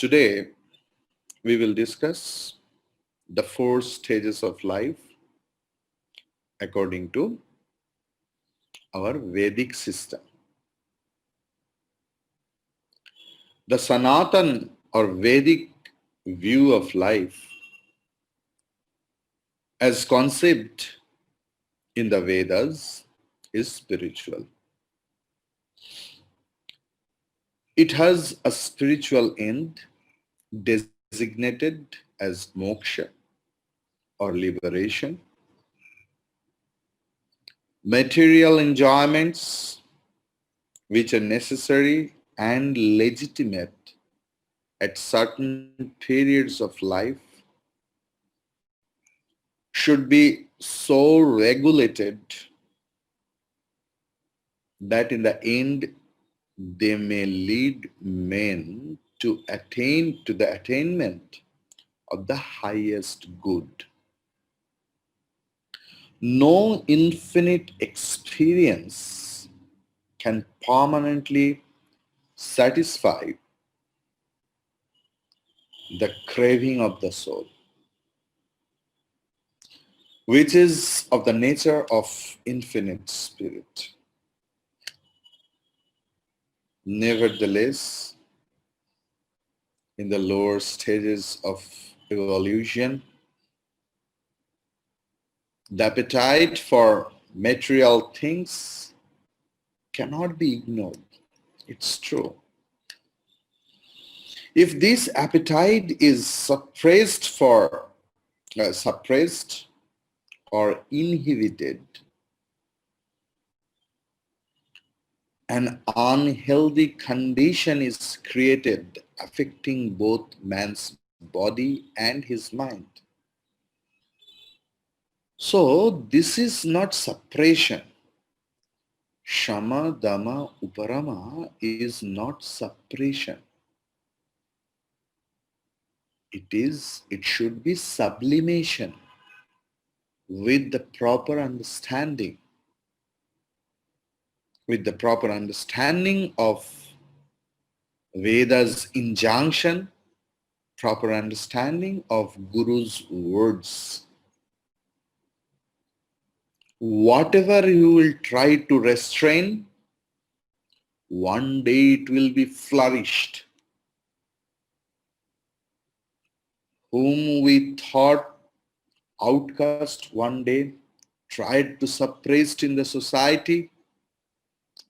Today, we will discuss the four stages of life according to our Vedic system. The Sanatan or Vedic view of life as conceived in the Vedas is spiritual. It has a spiritual end designated as moksha or liberation, material enjoyments which are necessary and legitimate at certain periods of life should be so regulated that in the end they may lead men to attain to the attainment of the highest good. No infinite experience can permanently satisfy the craving of the soul, which is of the nature of infinite spirit. Nevertheless, in the lower stages of evolution, the appetite for material things cannot be ignored. It's true. If this appetite is suppressed or inhibited, an unhealthy condition is created affecting both man's body and his mind. So this is not suppression. Shama, Dama, Uparama is not suppression. It should be sublimation with the proper understanding. With the proper understanding of Veda's injunction, proper understanding of Guru's words. Whatever you will try to restrain, one day it will be flourished. Whom we thought outcast one day, tried to suppress in the society,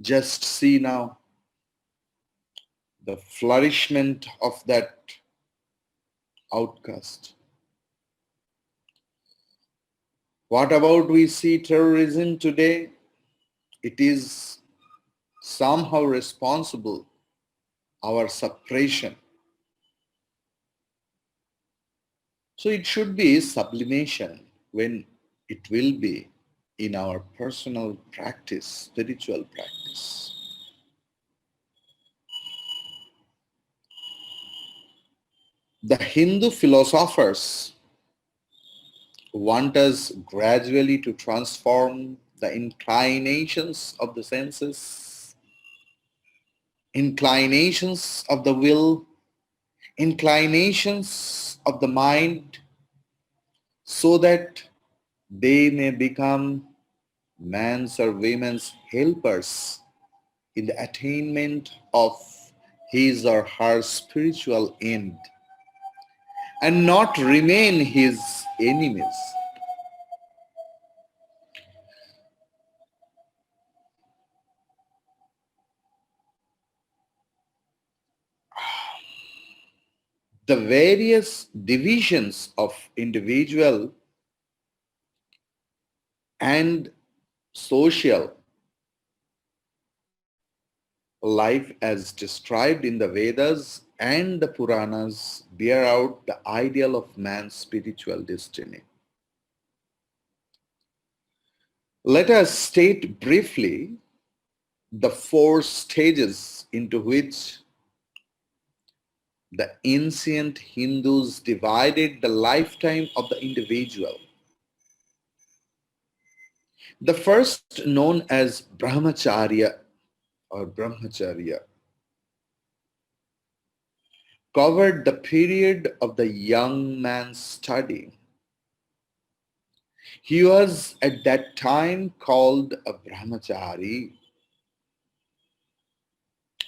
just see now the flourishment of that outcast. What about we see terrorism today? It is somehow responsible, our suppression. So it should be sublimation when it will be in our personal practice, spiritual practice. The Hindu philosophers want us gradually to transform the inclinations of the senses, inclinations of the will, inclinations of the mind, so that they may become man's or women's helpers in the attainment of his or her spiritual end, and not remain his enemies. The various divisions of individual and social life as described in the Vedas and the Puranas bear out the ideal of man's spiritual destiny. Let us state briefly the four stages into which the ancient Hindus divided the lifetime of the individual. The first, known as Brahmacharya or Brahmacharya, covered the period of the young man's study. He was at that time called a brahmachari,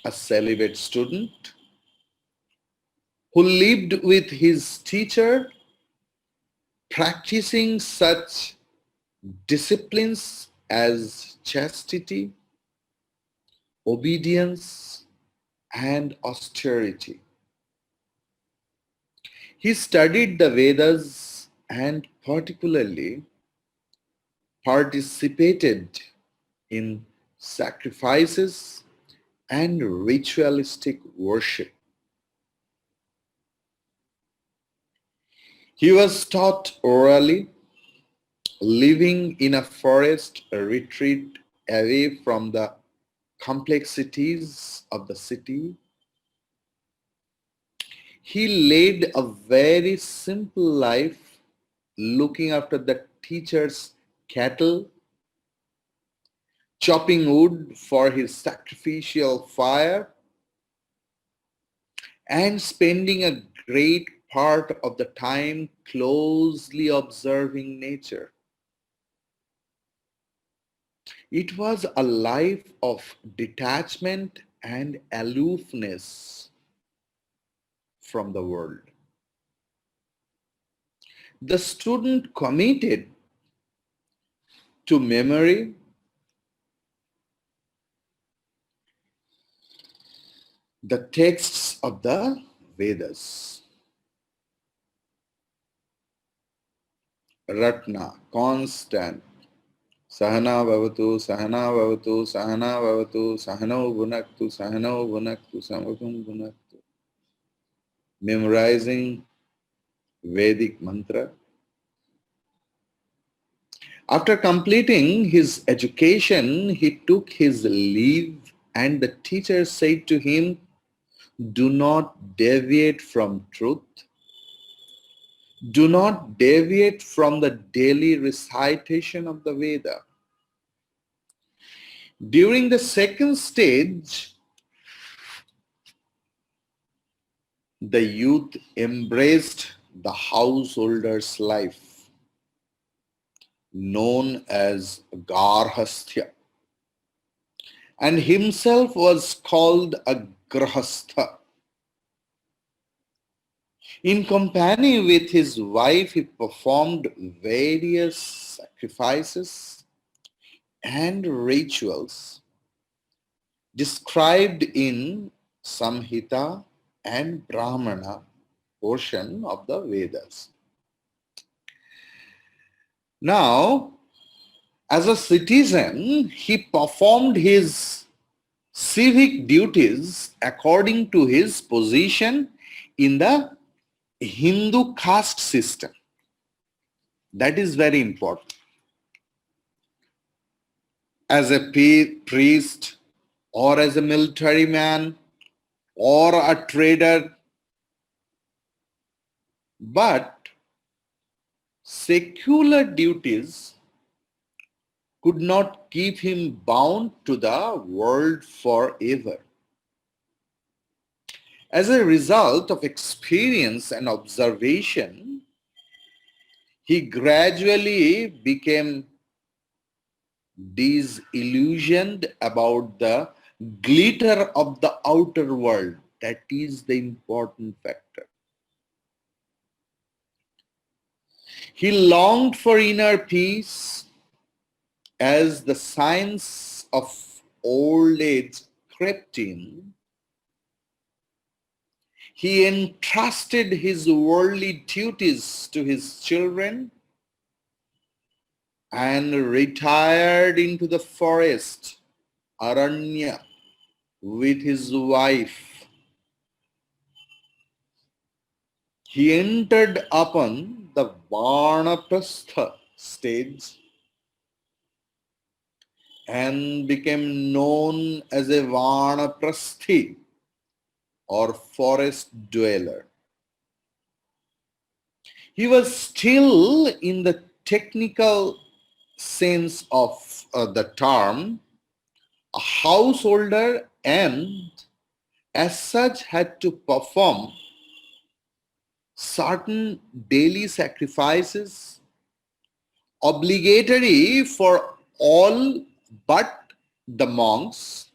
a celibate student who lived with his teacher, practicing such disciplines as chastity, obedience, and austerity. He studied the Vedas and particularly participated in sacrifices and ritualistic worship. He was taught orally, living in a forest retreat away from the complexities of the city. He led a very simple life, looking after the teacher's cattle, chopping wood for his sacrificial fire, and spending a great part of the time closely observing nature. It was a life of detachment and aloofness from the world. The student committed to memory the texts of the Vedas. Ratna, constant. Sahana bhavatu, sahana bhavatu, sahana bhavatu, sahano bhunaktu, sahano bhunaktu, samakum bhunaktu. Memorizing Vedic mantra. After completing his education, he took his leave and the teacher said to him, do not deviate from truth. Do not deviate from the daily recitation of the Veda. During the second stage, the youth embraced the householder's life, known as Garhasthya, and himself was called a Grahastha. In company with his wife, he performed various sacrifices and rituals described in Samhita and Brahmana portion of the Vedas. Now, as a citizen, he performed his civic duties according to his position in the Hindu caste system. That is very important. As a priest or as a military man or a trader, but secular duties could not keep him bound to the world forever. As a result of experience and observation, he gradually became disillusioned about the glitter of the outer world. That is the important factor. He longed for inner peace. As the signs of old age crept in, he entrusted his worldly duties to his children and retired into the forest, Aranya, with his wife. He entered upon the Vanaprastha stage and became known as a Vanaprasthi or forest dweller. He was still, in the technical sense of the term, a householder and as such had to perform certain daily sacrifices obligatory for all but the monks.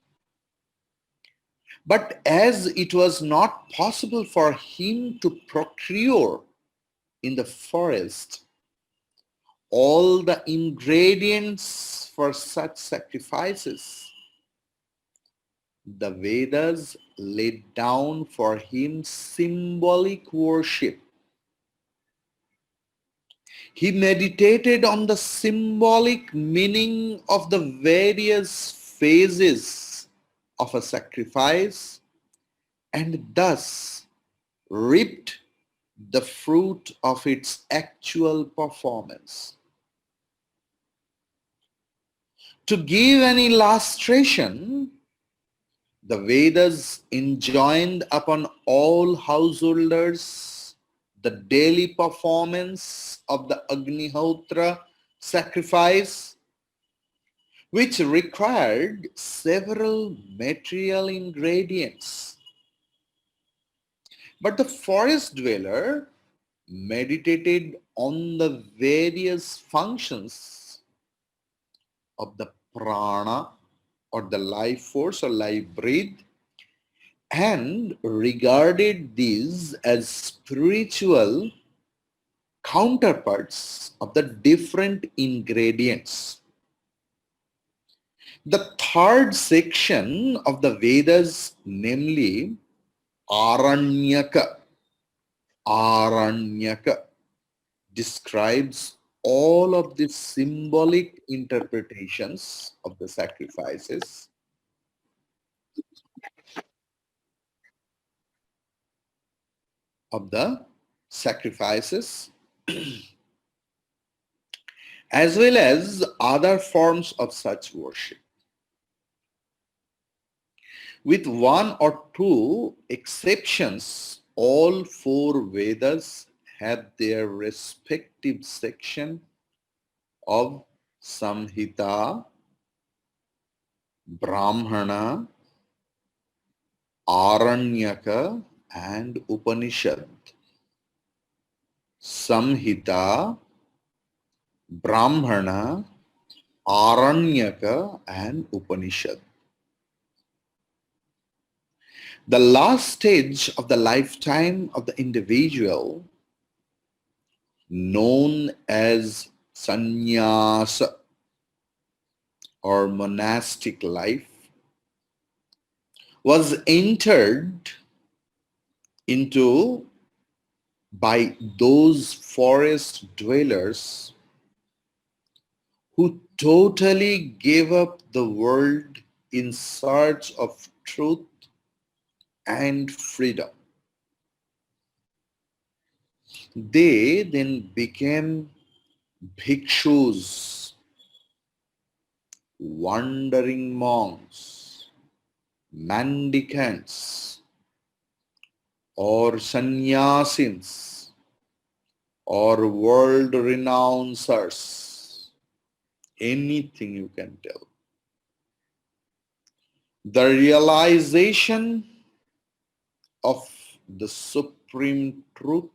But as it was not possible for him to procure in the forest all the ingredients for such sacrifices, the Vedas laid down for him symbolic worship. He meditated on the symbolic meaning of the various phases of a sacrifice and thus reaped the fruit of its actual performance. To give an illustration, the Vedas enjoined upon all householders the daily performance of the Agnihotra sacrifice, which required several material ingredients. But the forest dweller meditated on the various functions of the prana or the life force or life breath and regarded these as spiritual counterparts of the different ingredients. The third section of the Vedas, namely Aranyaka, describes all of the symbolic interpretations of the sacrifices of the sacrifices as well as other forms of such worship. With one or two exceptions, all four Vedas have their respective section of Samhita, Brahmana, Aranyaka and Upanishad. Samhita, Brahmana, Aranyaka and Upanishad. The last stage of the lifetime of the individual, known as sannyasa or monastic life, was entered into by those forest dwellers who totally gave up the world in search of truth and freedom. They then became bhikshus, wandering monks, mendicants, or sannyasins, or world renouncers, anything you can tell. The realization of the supreme truth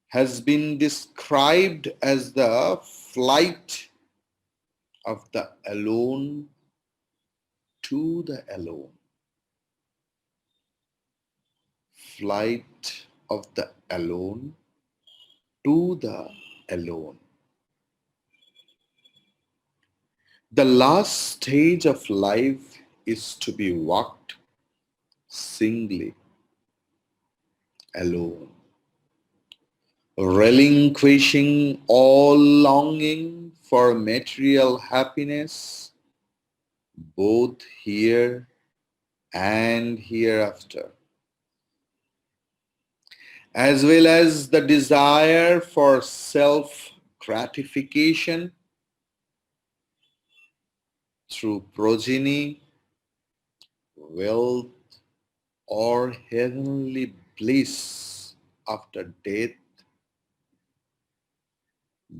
has been described as the flight of the alone to the alone. Flight of the alone to the alone. The last stage of life is to be walked singly, alone, relinquishing all longing for material happiness, both here and hereafter, as well as the desire for self-gratification through progeny, wealth, or heavenly bliss after death.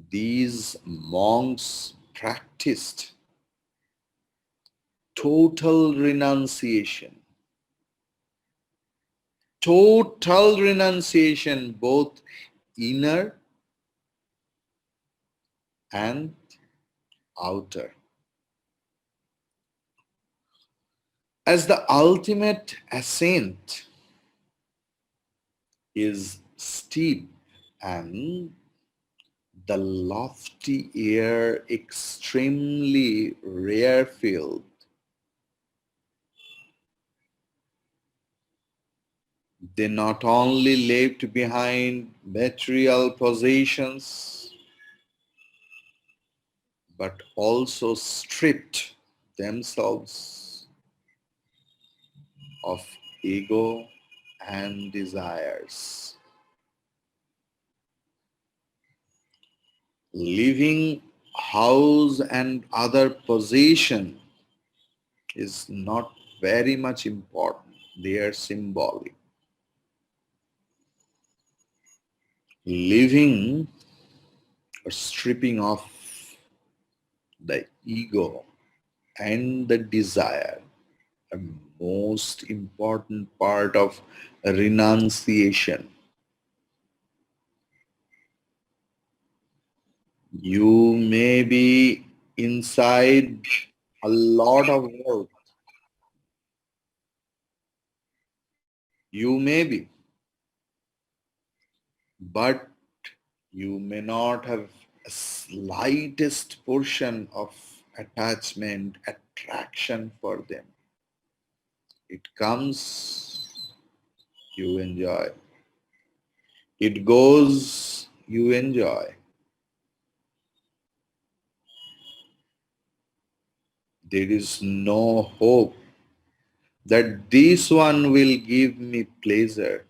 These monks practiced total renunciation, total renunciation, both inner and outer. As the ultimate ascent is steep and the lofty air extremely rarefied, they not only left behind material possessions but also stripped themselves of ego and desires. Leaving house and other possession is not very much important. They are symbolic. Leaving or stripping off the ego and the desire, a most important part of renunciation. You may be inside a lot of work. You may be, but you may not have a slightest portion of attachment, attraction for them. It comes, you enjoy. It goes, you enjoy. There is no hope that this one will give me pleasure.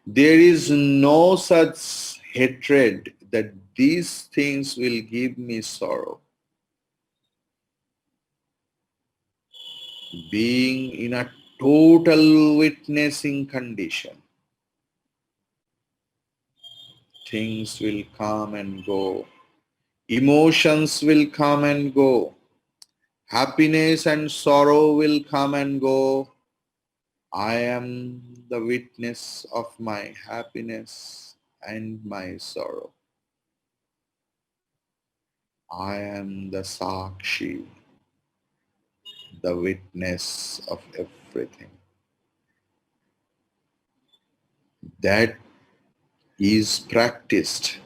There is no such hatred that these things will give me sorrow. Being in a total witnessing condition, things will come and go. Emotions will come and go. Happiness and sorrow will come and go. I am the witness of my happiness and my sorrow. I am the Sakshi, the witness of everything. That is practiced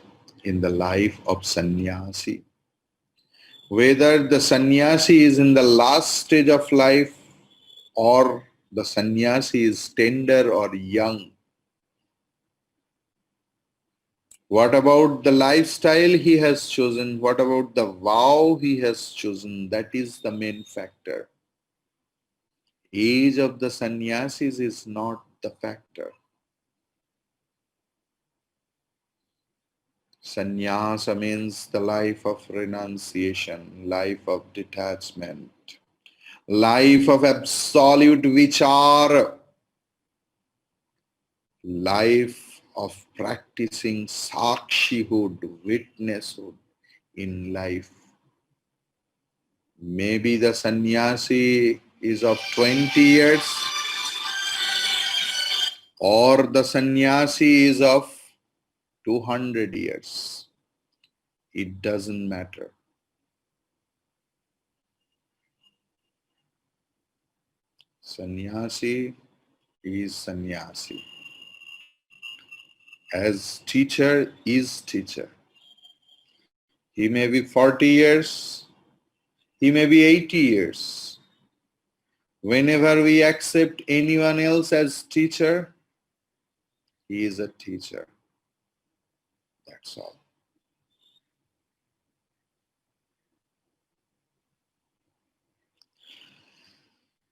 in the life of sannyasi. Whether the sannyasi is in the last stage of life or the sannyasi is tender or young, what about the lifestyle he has chosen? What about the vow he has chosen? That is the main factor. Age of the sannyasis is not the factor. Sannyasa means the life of renunciation, life of detachment, life of absolute vichara, life of practicing sakshihood, witnesshood in life. Maybe the sannyasi is of 20 years or the sannyasi is of 200 years. It doesn't matter. Sannyasi is sannyasi. As teacher is teacher. He may be 40 years, he may be 80 years. Whenever we accept anyone else as teacher, he is a teacher. That's all.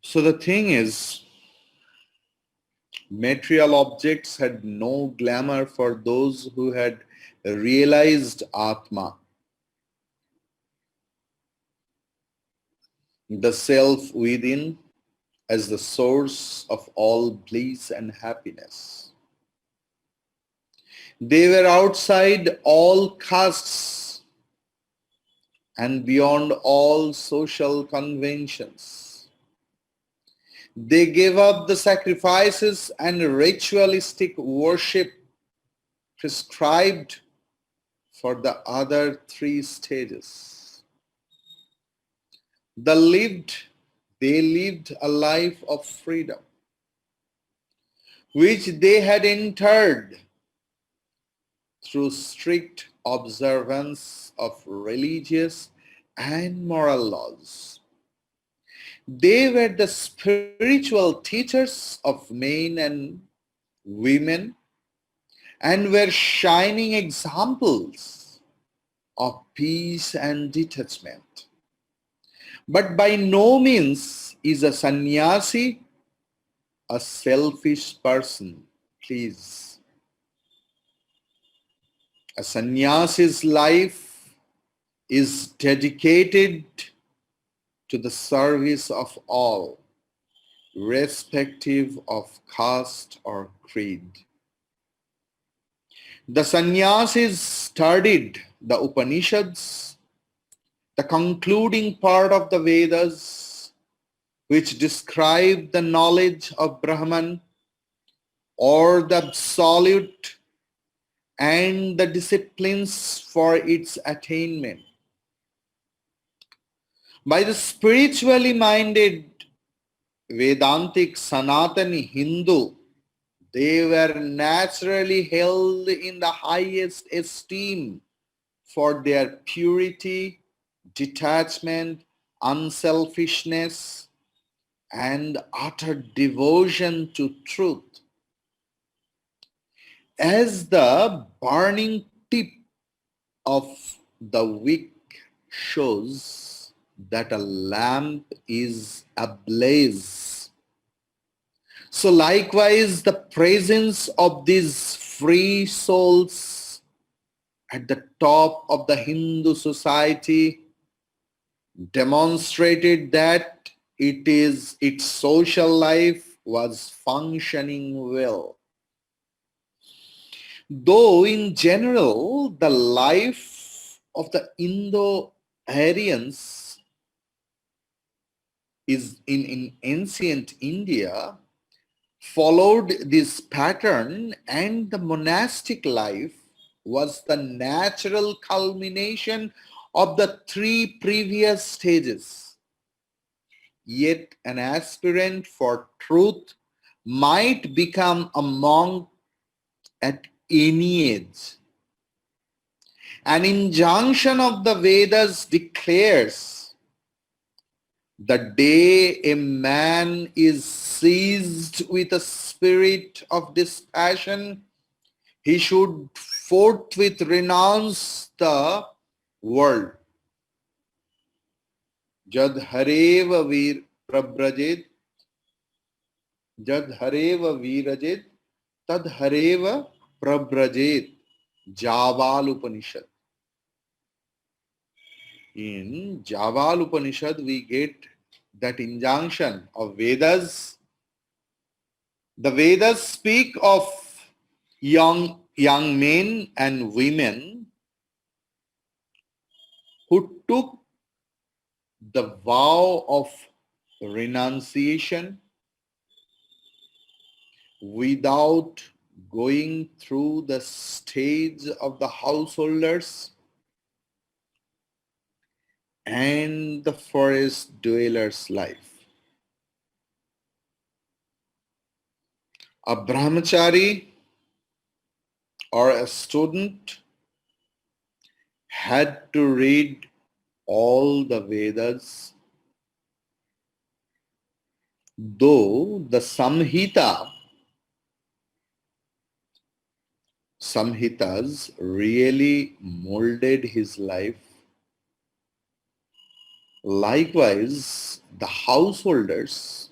So the thing is, material objects had no glamour for those who had realized Atma, the self within, as the source of all bliss and happiness. They were outside all castes and beyond all social conventions. They gave up the sacrifices and ritualistic worship prescribed for the other three stages. They lived a life of freedom, which they had entered through strict observance of religious and moral laws. They were the spiritual teachers of men and women and were shining examples of peace and detachment. But by no means is a sannyasi a selfish person. Please. A sannyasi's life is dedicated to the service of all, irrespective of caste or creed. The sannyasis studied the Upanishads, the concluding part of the Vedas, which describe the knowledge of Brahman or the absolute and the disciplines for its attainment. By the spiritually minded Vedantic Sanatani Hindu, they were naturally held in the highest esteem for their purity, detachment, unselfishness, and utter devotion to truth. As the burning tip of the wick shows that a lamp is ablaze, so likewise the presence of these free souls at the top of the Hindu society demonstrated that its social life was functioning well. Though in general the life of the Indo-Aryans is in ancient India followed this pattern, and the monastic life was the natural culmination of the three previous stages. Yet an aspirant for truth might become a monk at any age. An injunction of the Vedas declares the day a man is seized with a spirit of dispassion, he should forthwith renounce the world. Jad hareva vir prabrajit, jad hareva virajit, tad hareva prabrajit. Javal Upanishad. In Javal Upanishad, we get that injunction of Vedas. The Vedas speak of young men and women who took the vow of renunciation without going through the stage of the householders and the forest dweller's life. A brahmachari or a student had to read all the Vedas, though the Samhitas really molded his life. Likewise, the householders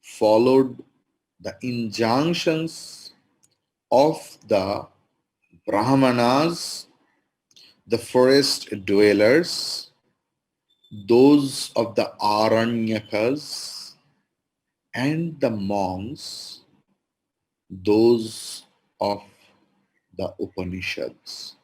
followed the injunctions of the Brahmanas, the forest dwellers, those of the Aranyakas, and the monks, those of the Upanishads.